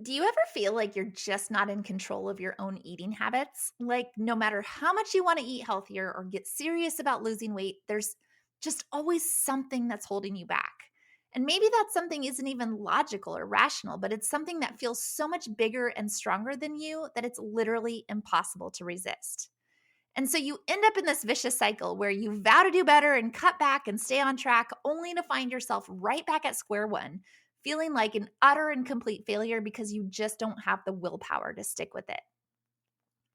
Do you ever feel like you're just not in control of your own eating habits? Like, no matter how much you want to eat healthier or get serious about losing weight, there's just always something that's holding you back. And maybe that something isn't even logical or rational, but it's something that feels so much bigger and stronger than you that it's literally impossible to resist. And so you end up in this vicious cycle where you vow to do better and cut back and stay on track, only to find yourself right back at square one, feeling like an utter and complete failure because you just don't have the willpower to stick with it.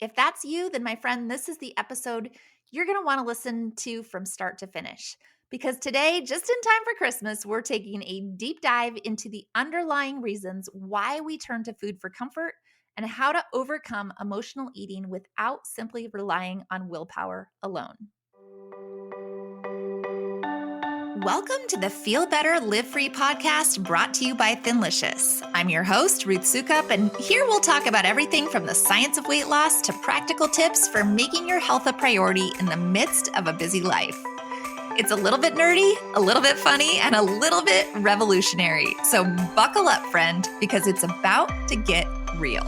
If that's you, then my friend, this is the episode you're going to want to listen to from start to finish. Because today, just in time for Christmas, we're taking a deep dive into the underlying reasons why we turn to food for comfort and how to overcome emotional eating without simply relying on willpower alone. Welcome to the Feel Better, Live Free podcast brought to you by Thinlicious. I'm your host, Ruth Soukup, and here we'll talk about everything from the science of weight loss to practical tips for making your health a priority in the midst of a busy life. It's a little bit nerdy, a little bit funny, and a little bit revolutionary. So buckle up, friend, because it's about to get real.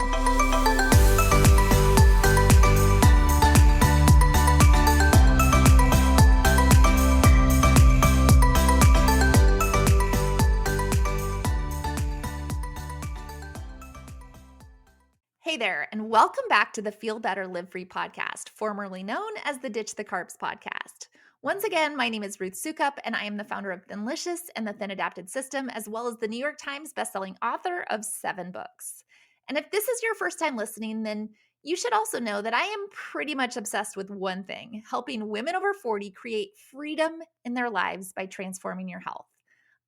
Hey there, and welcome back to the Feel Better, Live Free podcast, formerly known as the Ditch the Carbs podcast. Once again, my name is Ruth Soukup, and I am the founder of Thinlicious and the Thin Adapted System, as well as the New York Times bestselling author of 7 books. And if this is your first time listening, then you should also know that I am pretty much obsessed with one thing: helping women over 40 create freedom in their lives by transforming your health.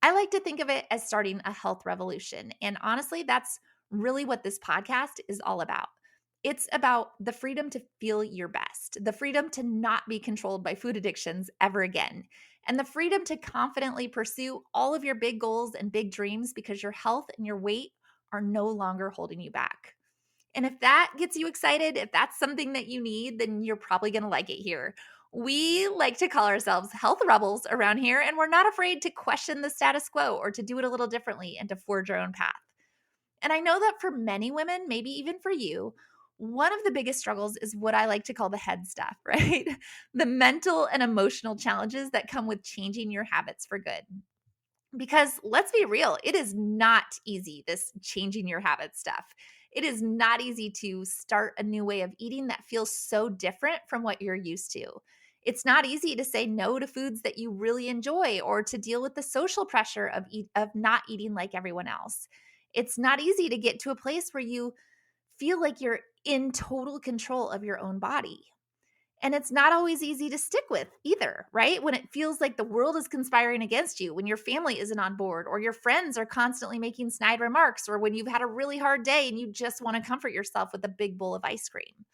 I like to think of it as starting a health revolution. And honestly, that's really what this podcast is all about. It's about the freedom to feel your best, the freedom to not be controlled by food addictions ever again, and the freedom to confidently pursue all of your big goals and big dreams because your health and your weight are no longer holding you back. And if that gets you excited, if that's something that you need, then you're probably going to like it here. We like to call ourselves health rebels around here, and we're not afraid to question the status quo or to do it a little differently and to forge our own path. And I know that for many women, maybe even for you, one of the biggest struggles is what I like to call the head stuff, right? The mental and emotional challenges that come with changing your habits for good. Because let's be real, it is not easy, this changing your habits stuff. It is not easy to start a new way of eating that feels so different from what you're used to. It's not easy to say no to foods that you really enjoy or to deal with the social pressure of not eating like everyone else. It's not easy to get to a place where you feel like you're in total control of your own body. And it's not always easy to stick with either, right? When it feels like the world is conspiring against you, when your family isn't on board, or your friends are constantly making snide remarks, or when you've had a really hard day and you just want to comfort yourself with a big bowl of ice cream.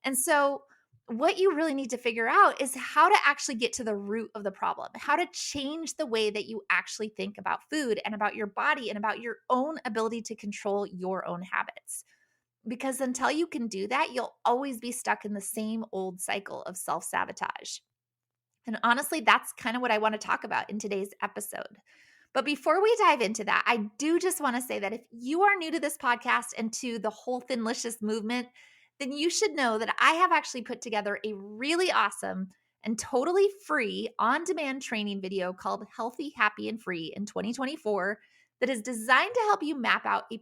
And so, what you really need to figure out is how to actually get to the root of the problem, how to change the way that you actually think about food and about your body and about your own ability to control your own habits. Because until you can do that, you'll always be stuck in the same old cycle of self-sabotage. And honestly, that's kind of what I want to talk about in today's episode. But before we dive into that, I do just want to say that if you are new to this podcast and to the whole Thinlicious movement, then you should know that I have actually put together a really awesome and totally free on-demand training video called Healthy, Happy, and Free in 2024 that is designed to help you map out a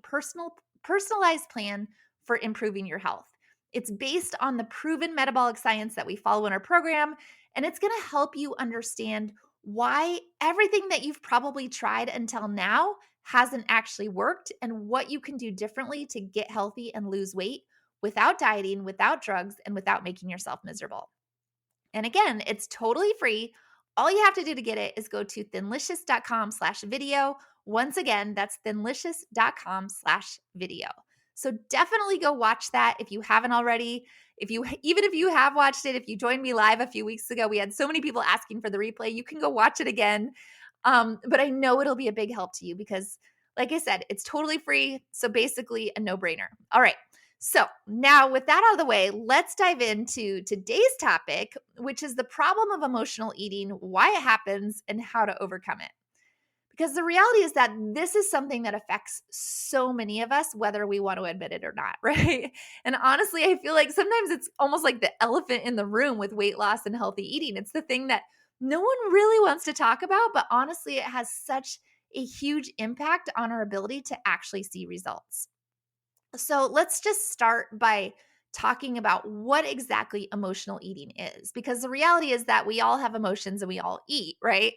personalized plan for improving your health. It's based on the proven metabolic science that we follow in our program, and it's going to help you understand why everything that you've probably tried until now hasn't actually worked and what you can do differently to get healthy and lose weight without dieting, without drugs, and without making yourself miserable. And again, it's totally free. All you have to do to get it is go to thinlicious.com/video. Once again, that's thinlicious.com/video. So definitely go watch that if you haven't already. Even if you have watched it, if you joined me live a few weeks ago, we had so many people asking for the replay. You can go watch it again. But I know it'll be a big help to you because, like I said, it's totally free. So basically a no-brainer. All right. So now with that out of the way, let's dive into today's topic, which is the problem of emotional eating, why it happens, and how to overcome it. Because the reality is that this is something that affects so many of us, whether we want to admit it or not, right? And honestly, I feel like sometimes it's almost like the elephant in the room with weight loss and healthy eating. It's the thing that no one really wants to talk about, but honestly, it has such a huge impact on our ability to actually see results. So let's just start by talking about what exactly emotional eating is, because the reality is that we all have emotions and we all eat, right?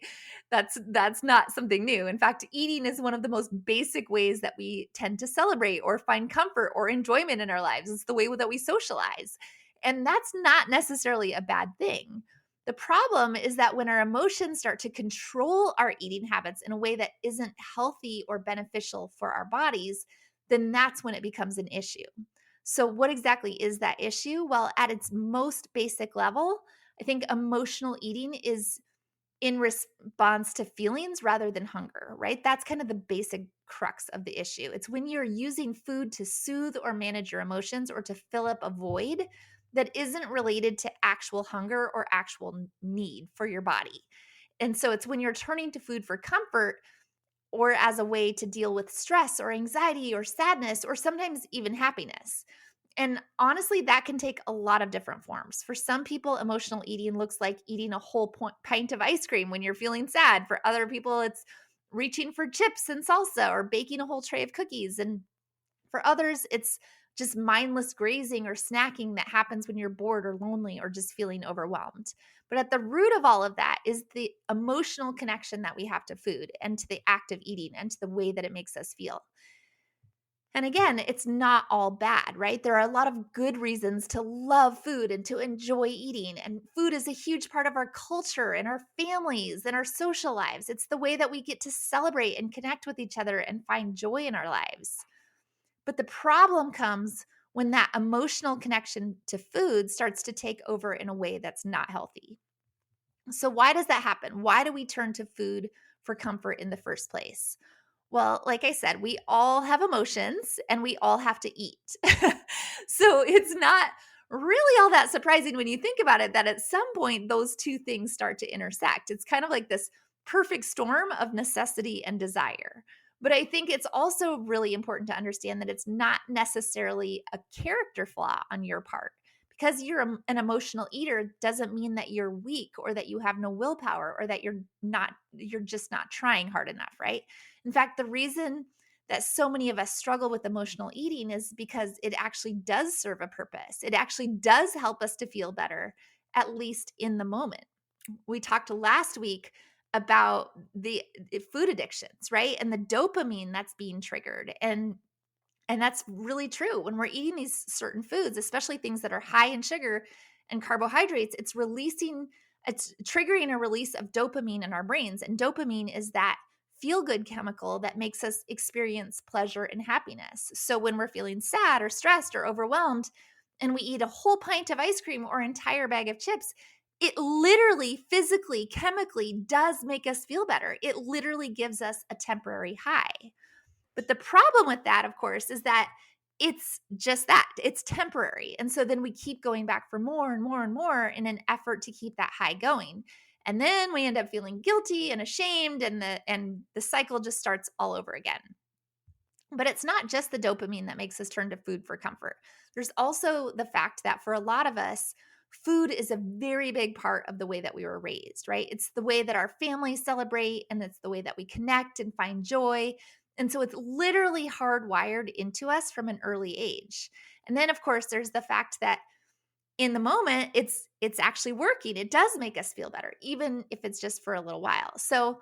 That's not something new. In fact, eating is one of the most basic ways that we tend to celebrate or find comfort or enjoyment in our lives. It's the way that we socialize. And that's not necessarily a bad thing. The problem is that when our emotions start to control our eating habits in a way that isn't healthy or beneficial for our bodies, then that's when it becomes an issue. So, what exactly is that issue? Well, at its most basic level, I think emotional eating is in response to feelings rather than hunger, right? That's kind of the basic crux of the issue. It's when you're using food to soothe or manage your emotions or to fill up a void that isn't related to actual hunger or actual need for your body. And so it's when you're turning to food for comfort or as a way to deal with stress or anxiety or sadness or sometimes even happiness. And honestly, that can take a lot of different forms. For some people, emotional eating looks like eating a whole pint of ice cream when you're feeling sad. For other people, it's reaching for chips and salsa or baking a whole tray of cookies. And for others, it's just mindless grazing or snacking that happens when you're bored or lonely or just feeling overwhelmed. But at the root of all of that is the emotional connection that we have to food and to the act of eating and to the way that it makes us feel. And again, it's not all bad, right? There are a lot of good reasons to love food and to enjoy eating. And food is a huge part of our culture and our families and our social lives. It's the way that we get to celebrate and connect with each other and find joy in our lives. But the problem comes when that emotional connection to food starts to take over in a way that's not healthy. So, why does that happen? Why do we turn to food for comfort in the first place? Well, like I said, we all have emotions and we all have to eat. So, it's not really all that surprising when you think about it that at some point those two things start to intersect. It's kind of like this perfect storm of necessity and desire. But I think it's also really important to understand that it's not necessarily a character flaw on your part. Because you're an emotional eater doesn't mean that you're weak or that you have no willpower or that you're just not trying hard enough, right? In fact, the reason that so many of us struggle with emotional eating is because it actually does serve a purpose. It actually does help us to feel better, at least in the moment. We talked last week about the food addictions, right? And the dopamine that's being triggered. And that's really true. When we're eating these certain foods, especially things that are high in sugar and carbohydrates, it's triggering a release of dopamine in our brains. And dopamine is that feel good chemical that makes us experience pleasure and happiness. So when we're feeling sad or stressed or overwhelmed and we eat a whole pint of ice cream or entire bag of chips, it literally, physically, chemically does make us feel better. It literally gives us a temporary high. But the problem with that, of course, is that it's just that it's temporary. And so then we keep going back for more and more and more in an effort to keep that high going. And then we end up feeling guilty and ashamed and the cycle just starts all over again. But it's not just the dopamine that makes us turn to food for comfort. There's also the fact that for a lot of us, food is a very big part of the way that we were raised, right? It's the way that our families celebrate and it's the way that we connect and find joy. And so it's literally hardwired into us from an early age. And then of course there's the fact that in the moment it's actually working. It does make us feel better even if it's just for a little while. So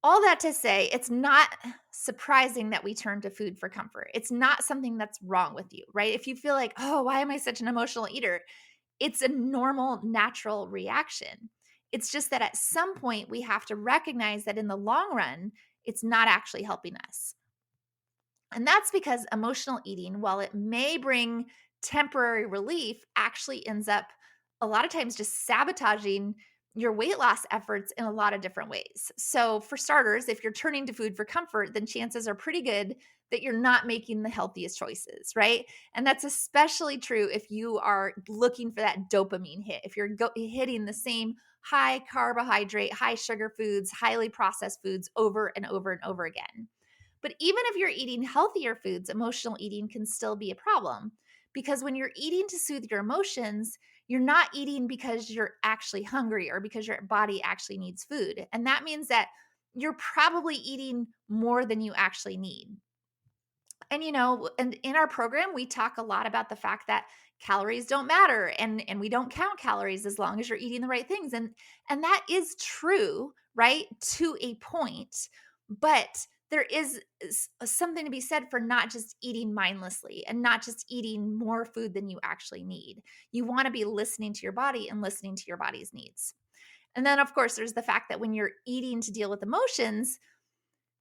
all that to say, it's not surprising that we turn to food for comfort. It's not something that's wrong with you, right? If you feel like, oh, why am I such an emotional eater? It's a normal, natural reaction. It's just that at some point we have to recognize that in the long run, it's not actually helping us. And that's because emotional eating, while it may bring temporary relief, actually ends up a lot of times just sabotaging your weight loss efforts in a lot of different ways. So, for starters, if you're turning to food for comfort, then chances are pretty good that you're not making the healthiest choices, right? And that's especially true if you are looking for that dopamine hit. If you're hitting the same high carbohydrate, high sugar foods, highly processed foods over and over and over again. But even if you're eating healthier foods, emotional eating can still be a problem because when you're eating to soothe your emotions, you're not eating because you're actually hungry or because your body actually needs food. And that means that you're probably eating more than you actually need. And and in our program we talk a lot about the fact that calories don't matter and we don't count calories as long as you're eating the right things, and that is true, right, to a point. But there is something to be said for not just eating mindlessly and not just eating more food than you actually need. You want to be listening to your body and listening to your body's needs. And then of course there's the fact that when you're eating to deal with emotions,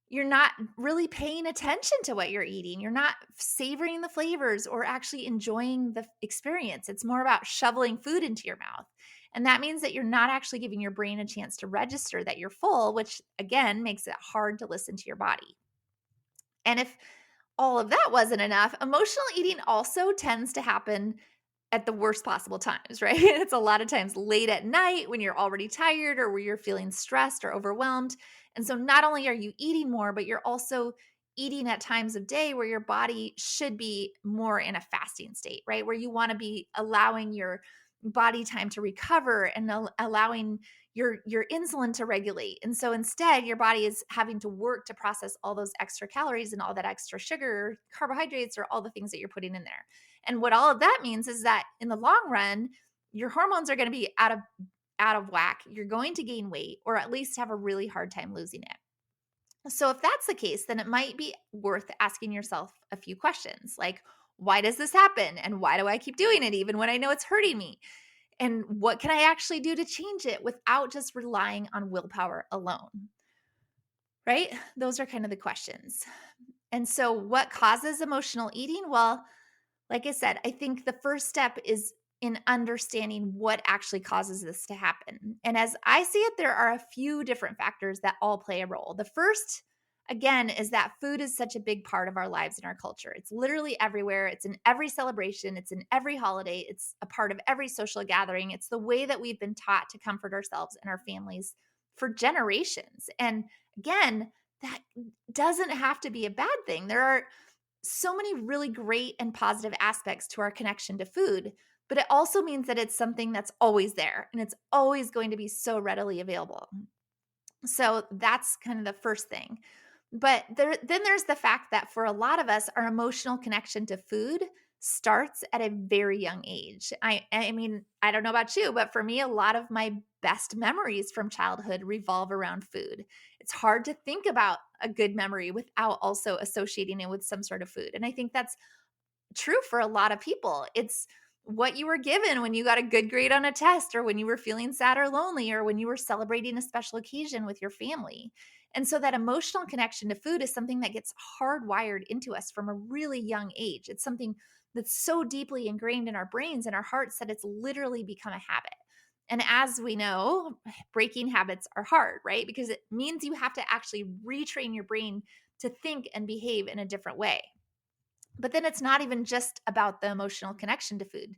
you're not really paying attention to what you're eating. You're not savoring the flavors or actually enjoying the experience. It's more about shoveling food into your mouth. And that means that you're not actually giving your brain a chance to register that you're full, which again makes it hard to listen to your body. And if all of that wasn't enough, emotional eating also tends to happen at the worst possible times, right? It's a lot of times late at night when you're already tired or where you're feeling stressed or overwhelmed. And so not only are you eating more, but you're also eating at times of day where your body should be more in a fasting state, right? Where you want to be allowing your body time to recover and allowing your insulin to regulate. And so instead your body is having to work to process all those extra calories and all that extra sugar, carbohydrates, or all the things that you're putting in there. And what all of that means is that in the long run, your hormones are going to be out of whack. You're going to gain weight or at least have a really hard time losing it. So if that's the case, then it might be worth asking yourself a few questions like, why does this happen? And why do I keep doing it even when I know it's hurting me? And what can I actually do to change it without just relying on willpower alone? Right? Those are kind of the questions. And so what causes emotional eating? Well, like I said, I think the first step is in understanding what actually causes this to happen. And as I see it, there are a few different factors that all play a role. The first, again, is that food is such a big part of our lives and our culture. It's literally everywhere. It's in every celebration. It's in every holiday. It's a part of every social gathering. It's the way that we've been taught to comfort ourselves and our families for generations. And again, that doesn't have to be a bad thing. There are so many really great and positive aspects to our connection to food, but it also means that it's something that's always there and it's always going to be so readily available. So that's kind of the first thing. But then there's the fact that for a lot of us, our emotional connection to food starts at a very young age. I mean, I don't know about you, but for me, a lot of my best memories from childhood revolve around food. It's hard to think about a good memory without also associating it with some sort of food. And I think that's true for a lot of people. It's what you were given when you got a good grade on a test, or when you were feeling sad or lonely, or when you were celebrating a special occasion with your family. And so that emotional connection to food is something that gets hardwired into us from a really young age. It's something that's so deeply ingrained in our brains and our hearts that it's literally become a habit. And as we know, breaking habits are hard, right? Because it means you have to actually retrain your brain to think and behave in a different way. But then it's not even just about the emotional connection to food.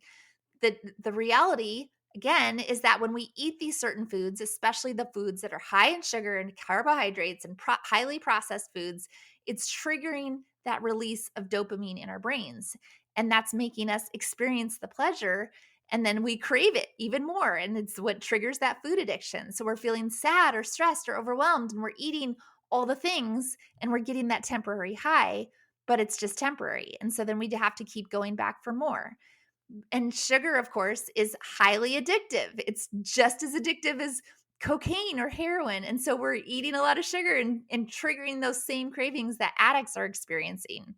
The reality again is that when we eat these certain foods, especially the foods that are high in sugar and carbohydrates and highly processed foods, it's triggering that release of dopamine in our brains. And that's making us experience the pleasure. And then we crave it even more. And it's what triggers that food addiction. So we're feeling sad or stressed or overwhelmed, and we're eating all the things and we're getting that temporary high, but it's just temporary. And so then we have to keep going back for more. And sugar, of course, is highly addictive. It's just as addictive as cocaine or heroin. And so we're eating a lot of sugar and triggering those same cravings that addicts are experiencing.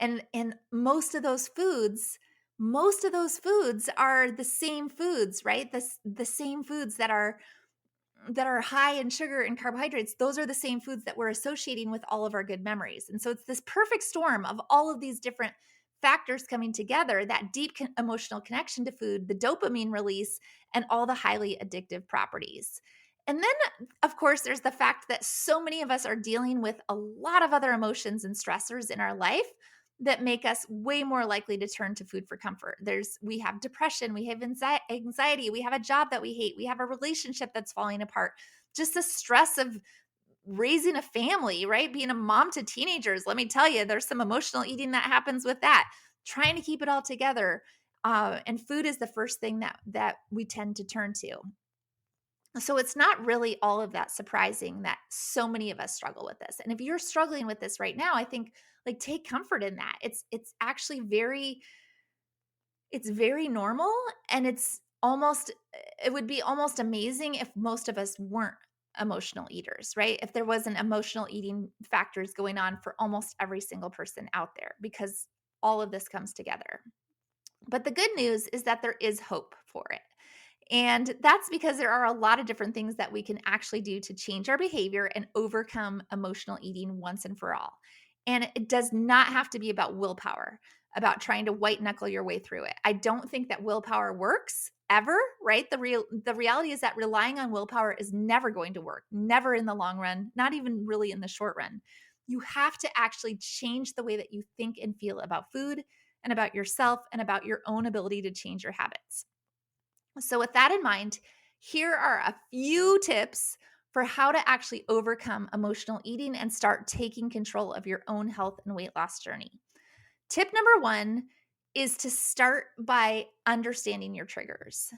And most of those foods are the same foods, right? The same foods that are high in sugar and carbohydrates. Those are the same foods that we're associating with all of our good memories. And so it's this perfect storm of all of these different factors coming together, that deep emotional connection to food, the dopamine release, and all the highly addictive properties. And then, of course, there's the fact that so many of us are dealing with a lot of other emotions and stressors in our life that make us way more likely to turn to food for comfort. We have depression, we have anxiety, we have a job that we hate, we have a relationship that's falling apart. Just the stress of raising a family, right? Being a mom to teenagers. Let me tell you, there's some emotional eating that happens with that. Trying to keep it all together. And food is the first thing that we tend to turn to. So it's not really all of that surprising that so many of us struggle with this. And if you're struggling with this right now, I think like take comfort in that. It's actually very normal, and it would be almost amazing if most of us weren't emotional eaters, right? If there wasn't emotional eating factors going on for almost every single person out there, because all of this comes together. But the good news is that there is hope for it. And that's because there are a lot of different things that we can actually do to change our behavior and overcome emotional eating once and for all. And it does not have to be about willpower, about trying to white knuckle your way through it. I don't think that willpower works ever, right? The reality is that relying on willpower is never going to work, never in the long run, not even really in the short run. You have to actually change the way that you think and feel about food and about yourself and about your own ability to change your habits. So, with that in mind, here are a few tips for how to actually overcome emotional eating and start taking control of your own health and weight loss journey. Tip number one is to start by understanding your triggers.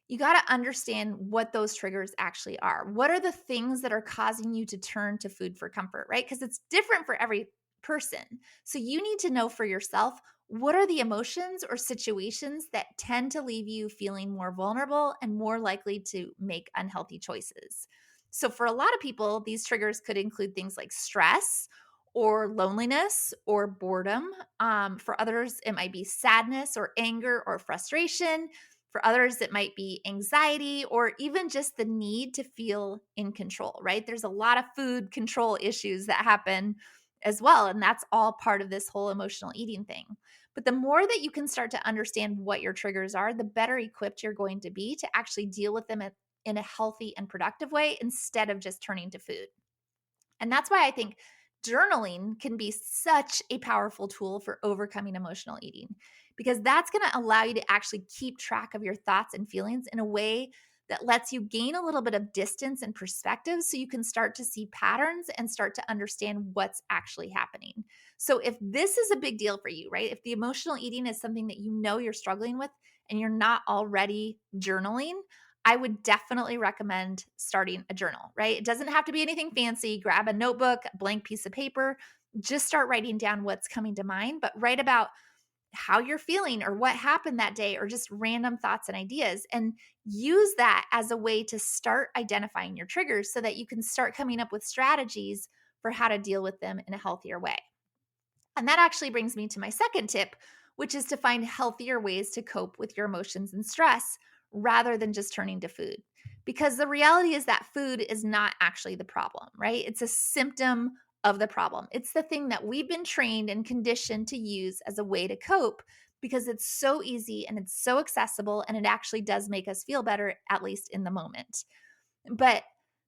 You got to understand what those triggers actually are. What are the things that are causing you to turn to food for comfort, right? Because it's different for every person. So you need to know for yourself, what are the emotions or situations that tend to leave you feeling more vulnerable and more likely to make unhealthy choices? So for a lot of people, these triggers could include things like stress or loneliness or boredom. For others, it might be sadness or anger or frustration. For others, it might be anxiety or even just the need to feel in control, right? There's a lot of food control issues that happen as well. And that's all part of this whole emotional eating thing. But the more that you can start to understand what your triggers are, the better equipped you're going to be to actually deal with them in a healthy and productive way instead of just turning to food. And that's why I think journaling can be such a powerful tool for overcoming emotional eating, because that's going to allow you to actually keep track of your thoughts and feelings in a way that lets you gain a little bit of distance and perspective so you can start to see patterns and start to understand what's actually happening. So if this is a big deal for you, right? If the emotional eating is something that you know you're struggling with and you're not already journaling, I would definitely recommend starting a journal, right? It doesn't have to be anything fancy. Grab a notebook, a blank piece of paper, just start writing down what's coming to mind, but write about how you're feeling or what happened that day or just random thoughts and ideas, and use that as a way to start identifying your triggers so that you can start coming up with strategies for how to deal with them in a healthier way. And that actually brings me to my second tip, which is to find healthier ways to cope with your emotions and stress rather than just turning to food. Because the reality is that food is not actually the problem, right? It's a symptom of the problem. It's the thing that we've been trained and conditioned to use as a way to cope because it's so easy and it's so accessible and it actually does make us feel better, at least in the moment. But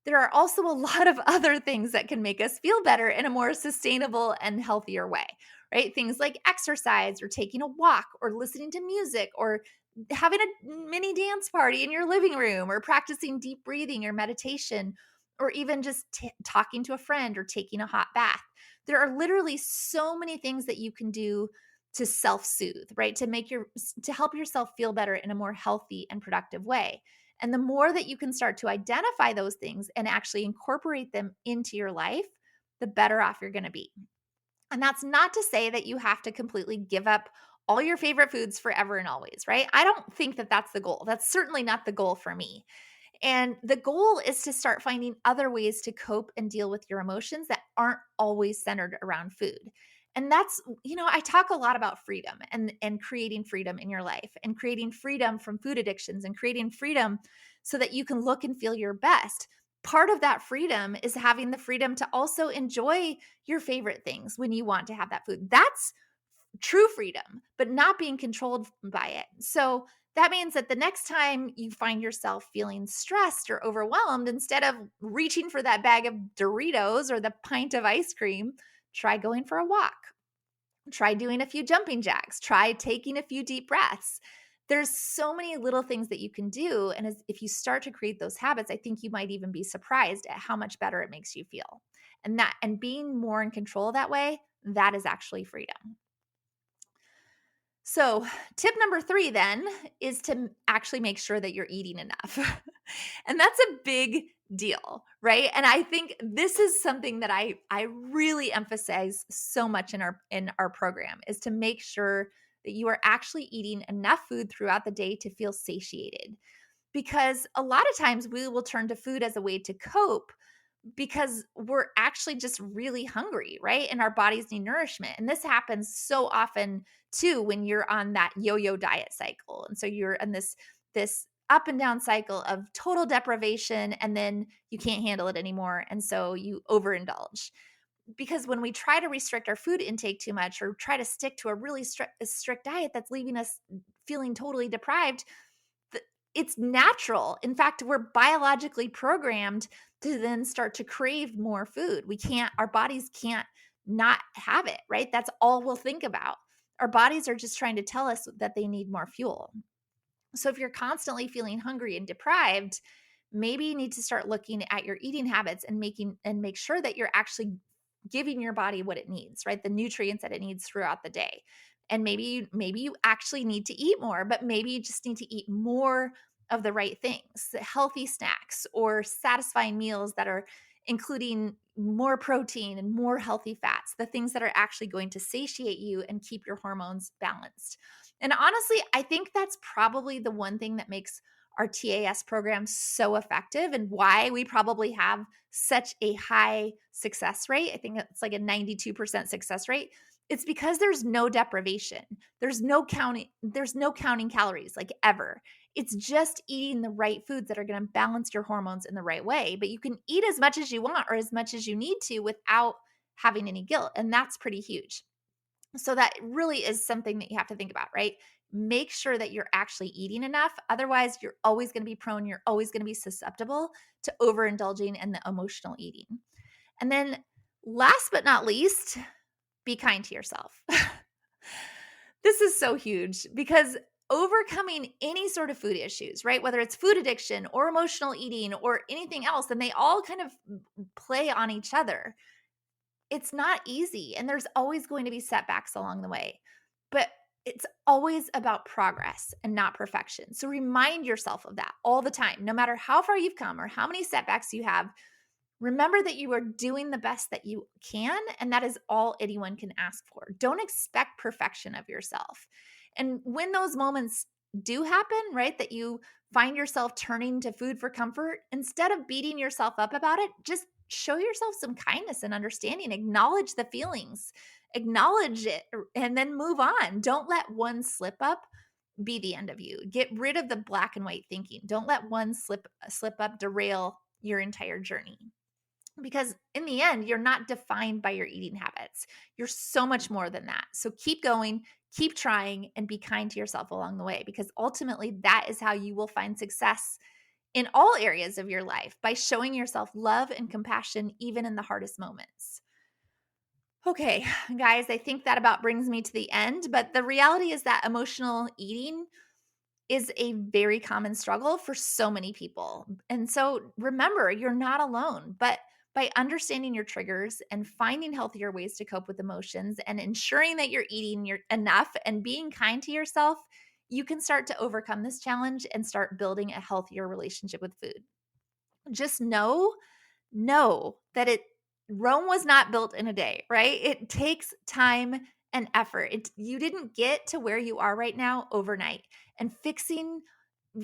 there are also a lot of other things that can make us feel better in a more sustainable and healthier way, right? Things like exercise or taking a walk or listening to music or having a mini dance party in your living room or practicing deep breathing or meditation or even just talking to a friend or taking a hot bath. There are literally so many things that you can do to self-soothe, right? To help yourself feel better in a more healthy and productive way. And the more that you can start to identify those things and actually incorporate them into your life, the better off you're going to be. And that's not to say that you have to completely give up all your favorite foods forever and always, right? I don't think that that's the goal. That's certainly not the goal for me. And the goal is to start finding other ways to cope and deal with your emotions that aren't always centered around food. And that's, I talk a lot about freedom and creating freedom in your life and creating freedom from food addictions and creating freedom so that you can look and feel your best. Part of that freedom is having the freedom to also enjoy your favorite things when you want to have that food. That's true freedom, but not being controlled by it. So That means that the next time you find yourself feeling stressed or overwhelmed, instead of reaching for that bag of Doritos or the pint of ice cream, try going for a walk. Try doing a few jumping jacks. Try taking a few deep breaths. There's so many little things that you can do. And if you start to create those habits, I think you might even be surprised at how much better it makes you feel. And being more in control that way, that is actually freedom. So, tip number 3 then is to actually make sure that you're eating enough. And that's a big deal, right? And I think this is something that I really emphasize so much in our program, is to make sure that you are actually eating enough food throughout the day to feel satiated. Because a lot of times we will turn to food as a way to cope because we're actually just really hungry, right? And our bodies need nourishment. And this happens so often too when you're on that yo-yo diet cycle. And so you're in this up and down cycle of total deprivation, and then you can't handle it anymore. And so you overindulge. Because when we try to restrict our food intake too much, or try to stick to a really strict diet that's leaving us feeling totally deprived, it's natural. In fact, we're biologically programmed to then start to crave more food. Our bodies can't not have it, right? That's all we'll think about. Our bodies are just trying to tell us that they need more fuel. So if you're constantly feeling hungry and deprived, maybe you need to start looking at your eating habits and make sure that you're actually giving your body what it needs, right? The nutrients that it needs throughout the day. And maybe you actually need to eat more, but maybe you just need to eat more of the right things, healthy snacks or satisfying meals that are including more protein and more healthy fats, the things that are actually going to satiate you and keep your hormones balanced. And honestly, I think that's probably the one thing that makes our TAS program so effective and why we probably have such a high success rate. I think it's like a 92% success rate. It's because there's no deprivation. There's no counting calories, like, ever. It's just eating the right foods that are going to balance your hormones in the right way. But you can eat as much as you want or as much as you need to without having any guilt. And that's pretty huge. So that really is something that you have to think about, right? Make sure that you're actually eating enough. Otherwise, you're always going to be prone, you're always going to be susceptible to overindulging and the emotional eating. And then last but not least, be kind to yourself. This is so huge because overcoming any sort of food issues, right? Whether it's food addiction or emotional eating or anything else, and they all kind of play on each other. It's not easy, and there's always going to be setbacks along the way, but it's always about progress and not perfection. So remind yourself of that all the time. No matter how far you've come or how many setbacks you have, remember that you are doing the best that you can, and that is all anyone can ask for. Don't expect perfection of yourself. And when those moments do happen, right, that you find yourself turning to food for comfort, instead of beating yourself up about it, just show yourself some kindness and understanding. Acknowledge the feelings, acknowledge it, and then move on. Don't let one slip up be the end of you. Get rid of the black and white thinking. Don't let one slip up derail your entire journey. Because in the end, you're not defined by your eating habits. You're so much more than that. So keep going, keep trying, and be kind to yourself along the way, because ultimately that is how you will find success in all areas of your life, by showing yourself love and compassion even in the hardest moments. Okay, guys, I think that about brings me to the end, but the reality is that emotional eating is a very common struggle for so many people. And so remember, you're not alone, but by understanding your triggers and finding healthier ways to cope with emotions and ensuring that you're eating enough and being kind to yourself, you can start to overcome this challenge and start building a healthier relationship with food. Just know that Rome was not built in a day, right? It takes time and effort. You didn't get to where you are right now overnight. And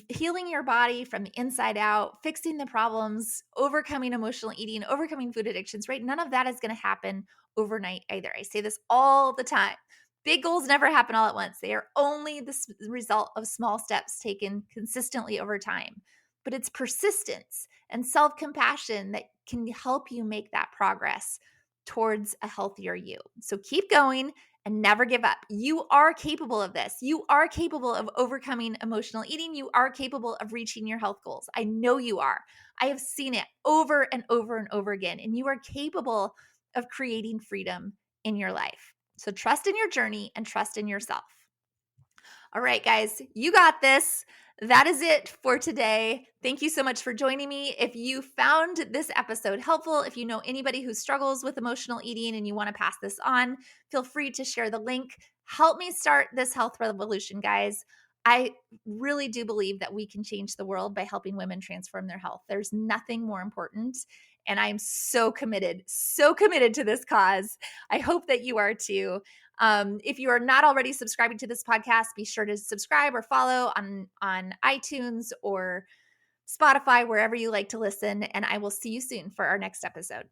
healing your body from the inside out, fixing the problems, overcoming emotional eating, overcoming food addictions, right? None of that is going to happen overnight either. I say this all the time. Big goals never happen all at once. They are only the result of small steps taken consistently over time. But it's persistence and self-compassion that can help you make that progress towards a healthier you. So keep going and never give up. You are capable of this. You are capable of overcoming emotional eating. You are capable of reaching your health goals. I know you are. I have seen it over and over and over again, and you are capable of creating freedom in your life. So trust in your journey and trust in yourself. All right, guys, you got this. That is it for today. Thank you so much for joining me. If you found this episode helpful, if you know anybody who struggles with emotional eating and you want to pass this on, feel free to share the link. Help me start this health revolution, guys. I really do believe that we can change the world by helping women transform their health. There's nothing more important. And I'm so committed to this cause. I hope that you are too. If you are not already subscribing to this podcast, be sure to subscribe or follow on iTunes or Spotify, wherever you like to listen. And I will see you soon for our next episode.